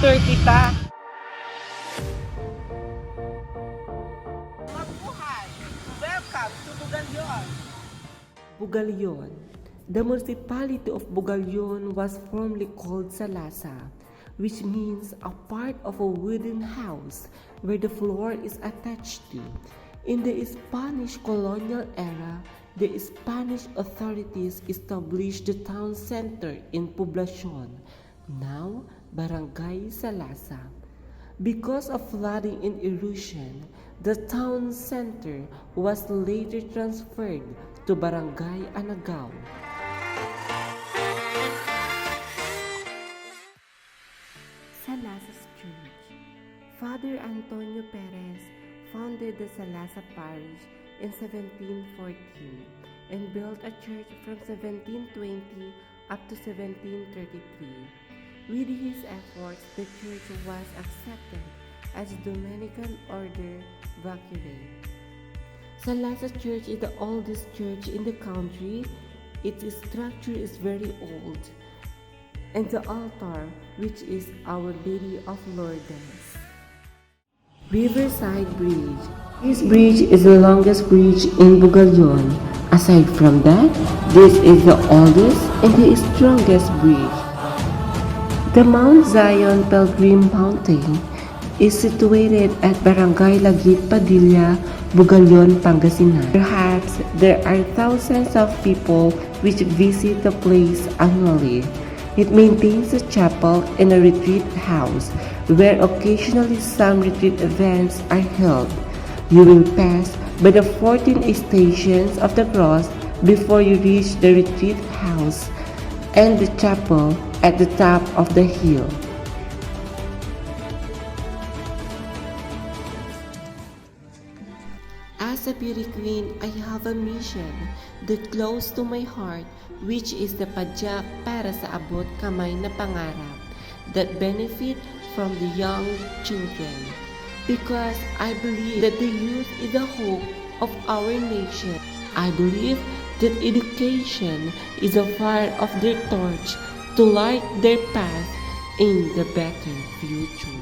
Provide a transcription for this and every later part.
Tutor kita. Mabuhay! Welcome to Bugallon. Bugallon. The municipality of Bugallon was formerly called Salasa, which means a part of a wooden house where the floor is attached to. In the Spanish colonial era, the Spanish authorities established the town center in Poblacion, now Barangay Salasa. Because of flooding and erosion, the town center was later transferred to Barangay Anagaw. Salasa Church. Father Antonio Perez founded the Salasa Parish in 1714 and built a church from 1720 up to 1733. With his efforts, the church was accepted as a Dominican order vacate. Salasa Church is the oldest church in the country. Its structure is very old, and the altar, which is Our Lady of Lourdes. Riverside Bridge. This bridge is the longest bridge in Bugallon. Aside from that, this is the oldest and the strongest bridge. The Mount Zion Pilgrim Mountain is situated at Barangay Lagit Padilla, Bugallon, Pangasinan. Perhaps there are thousands of people which visit the place annually. It maintains a chapel and a retreat house where occasionally some retreat events are held. You will pass by the 14 stations of the cross before you reach the retreat house and the chapel at the top of the hill. As a beauty queen, I have a mission that close to my heart, which is the padyak para sa abot kamay na pangarap that benefit from the young children. Because I believe that the youth is the hope of our nation. I believe that education is a fire of their torch to light their path in the better future.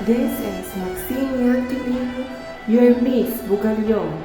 This is Maxine Yanquiling, your Miss Bugallon.